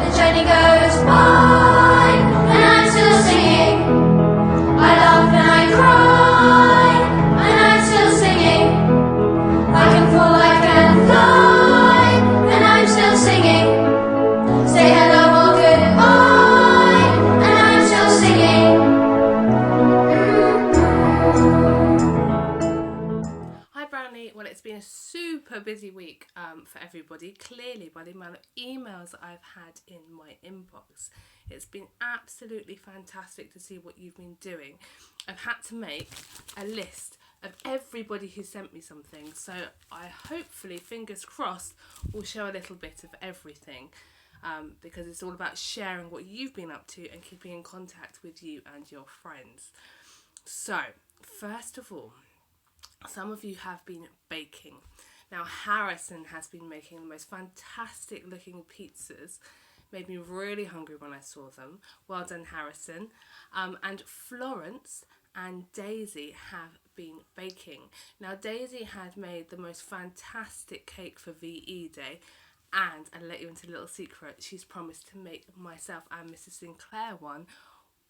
The journey goes by, and I'm still singing. I laugh and I cry, and I'm still singing. I can fall, I can fly, and I'm still singing. Say hello or goodbye, and I'm still singing. Hi Brownlee. Well, it's been a super busy week for everybody, clearly by the amount of emails that I've had in my inbox. It's been absolutely fantastic to see what you've been doing. I've had to make a list of everybody who sent me something, so I hopefully, fingers crossed, will show a little bit of everything, because it's all about sharing what you've been up to and keeping in contact with you and your friends. So, first of all, some of you have been baking. Now, Harrison has been making the most fantastic looking pizzas. Made me really hungry when I saw them. Well done, Harrison. And Florence and Daisy have been baking. Now, Daisy had made the most fantastic cake for VE Day. And I'll let you into a little secret. She's promised to make myself and Mrs. Sinclair one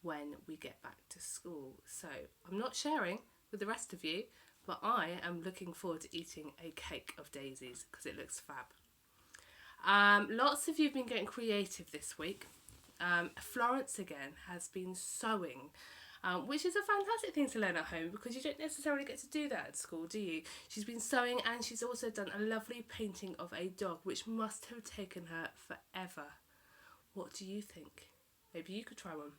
when we get back to school. So I'm not sharing with the rest of you, but I am looking forward to eating a cake of Daisy's because it looks fab. Lots of you have been getting creative this week. Florence again has been sewing, which is a fantastic thing to learn at home because you don't necessarily get to do that at school, do you? She's been sewing and she's also done a lovely painting of a dog, which must have taken her forever. What do you think? Maybe you could try one.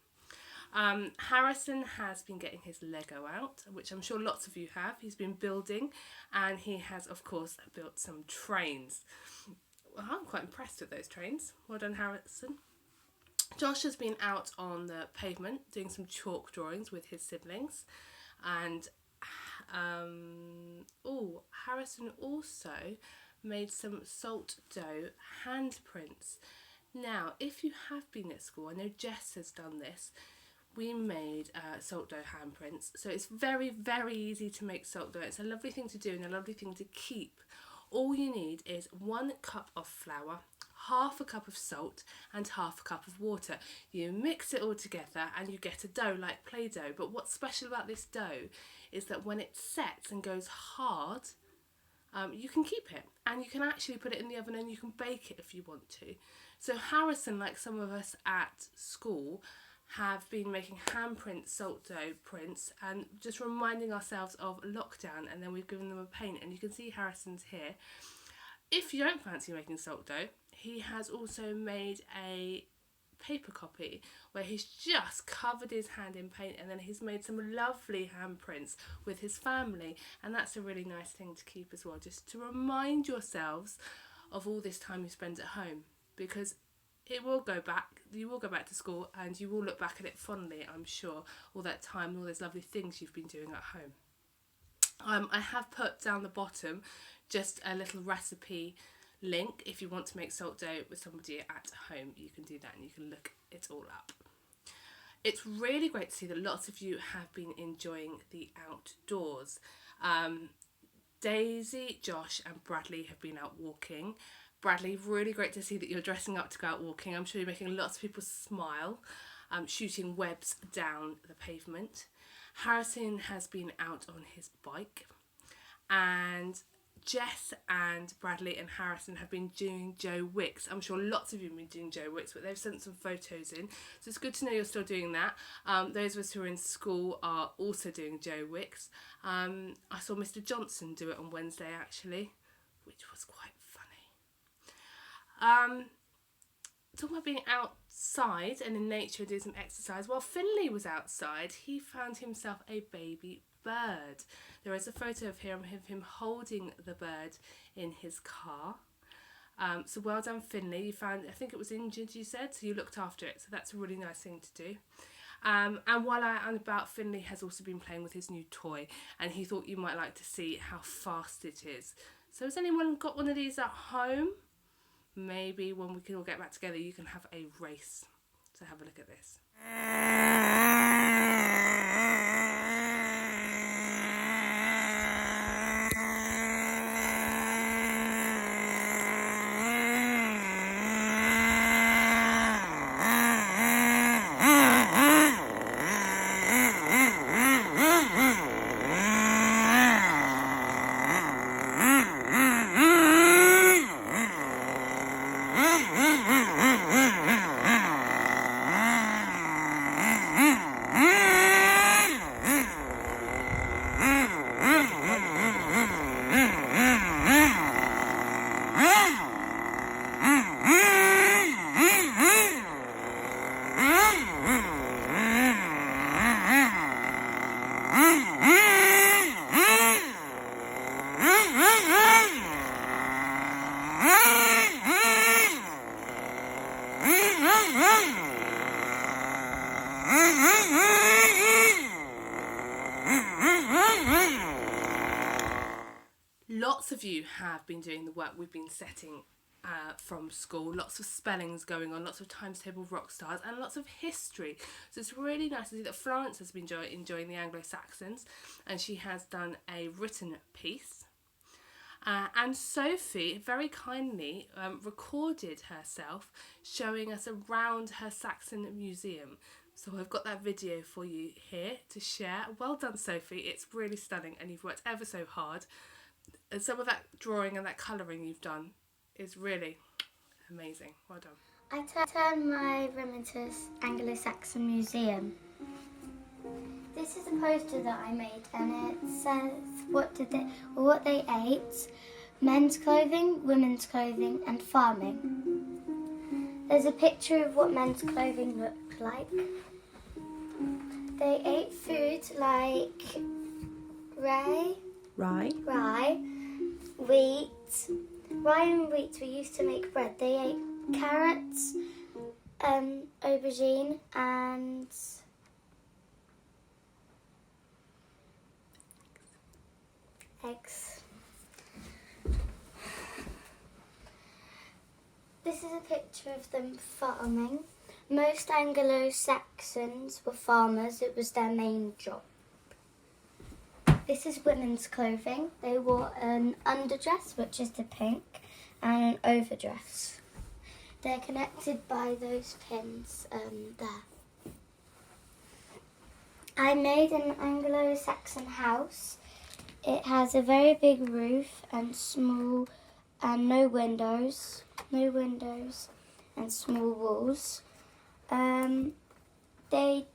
Harrison has been getting his Lego out, which I'm sure lots of you have. He's been building and he has, of course, built some trains. Well, I'm quite impressed with those trains. Well done, Harrison. Josh has been out on the pavement doing some chalk drawings with his siblings. And Harrison also made some salt dough handprints. Now, if you have been at school, I know Jess has done this. We made salt dough handprints, so it's very, very easy to make salt dough. It's a lovely thing to do and a lovely thing to keep. All you need is 1 cup of flour, half a cup of salt and half a cup of water. You mix it all together and you get a dough like Play-Doh. But what's special about this dough is that when it sets and goes hard, you can keep it and you can actually put it in the oven and you can bake it if you want to. So Harrison, like some of us at school, have been making handprint salt dough prints and just reminding ourselves of lockdown, and then we've given them a paint, and you can see Harrison's here. If you don't fancy making salt dough, he has also made a paper copy where he's just covered his hand in paint and then he's made some lovely handprints with his family, and that's a really nice thing to keep as well, just to remind yourselves of all this time you spend at home, because it will go back, you will go back to school and you will look back at it fondly, I'm sure, all that time, all those lovely things you've been doing at home. I have put down the bottom just a little recipe link. If you want to make salt dough with somebody at home, you can do that and you can look it all up. It's really great to see that lots of you have been enjoying the outdoors. Daisy, Josh and Bradley have been out walking. Bradley, really great to see that you're dressing up to go out walking. I'm sure you're making lots of people smile, shooting webs down the pavement. Harrison has been out on his bike, and Jess and Bradley and Harrison have been doing Joe Wicks. I'm sure lots of you have been doing Joe Wicks, but they've sent some photos in, so it's good to know you're still doing that. Those of us who are in school are also doing Joe Wicks. I saw Mr. Johnson do it on Wednesday actually, which was quite talking about being outside and in nature and doing some exercise. While Finley was outside, he found himself a baby bird. There is a photo of him holding the bird in his car. So well done, Finley. You found, I think it was injured, you said, so you looked after it. So that's a really nice thing to do. And while I'm about, Finley has also been playing with his new toy, and he thought you might like to see how fast it is. So has anyone got one of these at home? Maybe when we can all get back together, you can have a race. So have a look at this. Lots of you have been doing the work we've been setting from school. Lots of spellings going on, lots of times table rock stars, and lots of history. So it's really nice to see that Florence has been enjoying the Anglo-Saxons, and she has done a written piece. And Sophie very kindly recorded herself showing us around her Saxon museum. So I've got that video for you here to share. Well done, Sophie. It's really stunning, and you've worked ever so hard. And some of that drawing and that colouring you've done is really amazing. Well done. I turned my room into an Anglo-Saxon museum. This is a poster that I made, and it says what they ate: men's clothing, women's clothing, and farming. There's a picture of what men's clothing looked like. They ate food like rye, wheat. Rye and wheat we used to make bread. They ate carrots, aubergine, and eggs. This is a picture of them farming. Most Anglo-Saxons were farmers. It was their main job. This is women's clothing. They wore an underdress, which is the pink, and an overdress. They're connected by those pins there. I made an Anglo-Saxon house. It has a very big roof and small, and no windows and small walls. The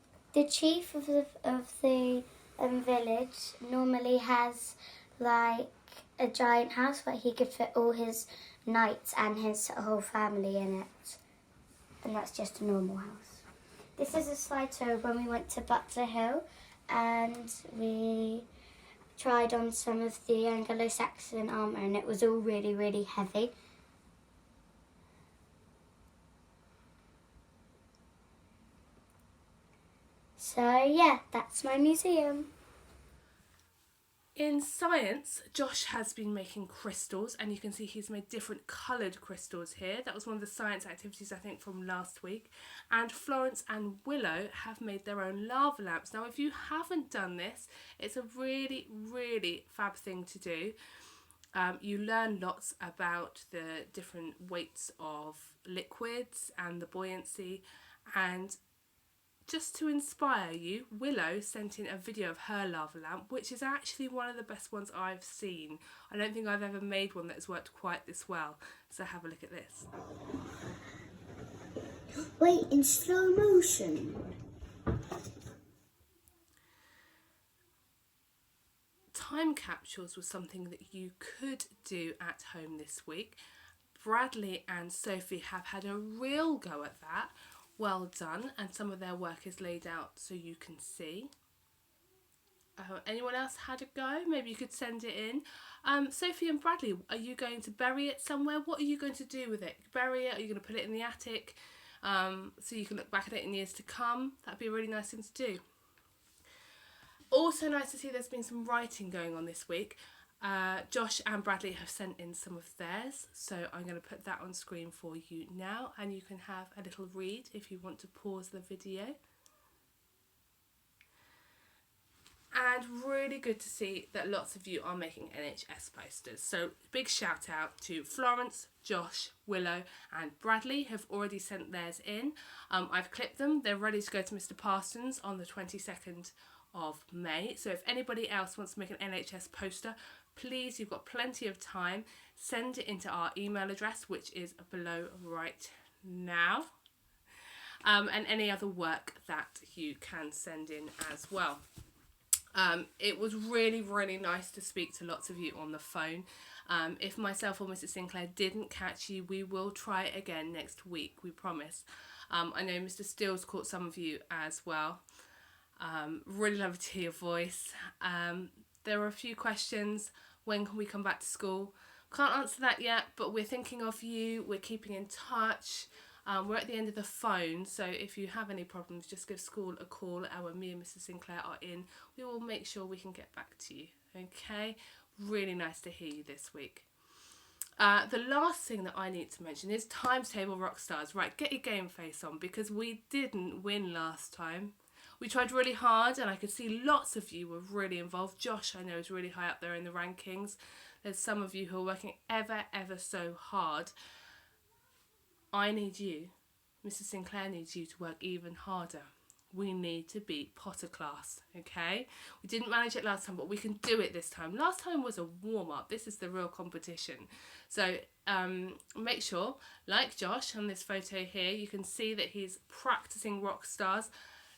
chief of the village normally has like a giant house where he could fit all his knights and his whole family in it, and that's just a normal house. This is a slide tour when we went to Butler Hill, and we tried on some of the Anglo-Saxon armour, and it was all really, really heavy. So yeah, that's my museum. In science, Josh has been making crystals, and you can see he's made different coloured crystals here. That was one of the science activities, I think, from last week. And Florence and Willow have made their own lava lamps. Now, if you haven't done this, it's a really, really fab thing to do. You learn lots about the different weights of liquids and the buoyancy, and just to inspire you, Willow sent in a video of her lava lamp, which is actually one of the best ones I've seen. I don't think I've ever made one that has worked quite this well. So have a look at this. Wait, in slow motion? Time capsules was something that you could do at home this week. Bradley and Sophie have had a real go at that. Well done, and some of their work is laid out so you can see. Anyone else had a go? Maybe you could send it in. Sophie and Bradley, are you going to bury it somewhere? What are you going to do with it? Bury it? Are you going to put it in the attic so you can look back at it in years to come? That'd be a really nice thing to do. Also nice to see there's been some writing going on this week. Josh and Bradley have sent in some of theirs, so I'm going to put that on screen for you now, and you can have a little read if you want to pause the video. And really good to see that lots of you are making NHS posters. So big shout out to Florence, Josh, Willow and Bradley have already sent theirs in. I've clipped them. They're ready to go to Mr. Parsons on the 22nd of May. So if anybody else wants to make an NHS poster, please, you've got plenty of time. Send it into our email address, which is below right now. And any other work that you can send in as well. It was really, really nice to speak to lots of you on the phone. If myself or Mrs. Sinclair didn't catch you, we will try it again next week, we promise. I know Mr. Steele's caught some of you as well. Really love to hear your voice. There are a few questions. When can we come back to school? Can't answer that yet, but we're thinking of you. We're keeping in touch. We're at the end of the phone, so if you have any problems, just give school a call, and when me and Mrs. Sinclair are in, we will make sure we can get back to you. Okay? Really nice to hear you this week. The last thing that I need to mention is Times Table Rockstars. Right, get your game face on, because we didn't win last time. We tried really hard, and I could see lots of you were really involved. Josh, I know, is really high up there in the rankings. There's some of you who are working ever so hard. I need you, Mrs. Sinclair needs you to work even harder. We need to beat Potter class, okay? We didn't manage it last time, but we can do it this time. Last time was a warm-up. This is the real competition. So make sure, like Josh on this photo here, you can see that he's practicing rock stars.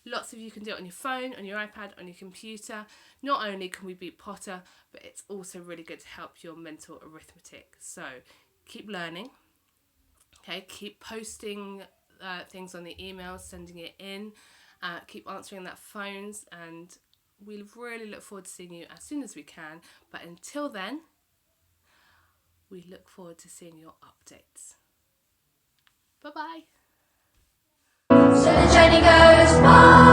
Lots of you can do it on your phone, on your iPad, on your computer. Not only can we beat Potter, but it's also really good to help your mental arithmetic. So keep learning, okay? Keep posting things on the emails, sending it in. Keep answering that phones, and we really look forward to seeing you as soon as we can. But until then, we look forward to seeing your updates. Bye-bye. So the journey goes by.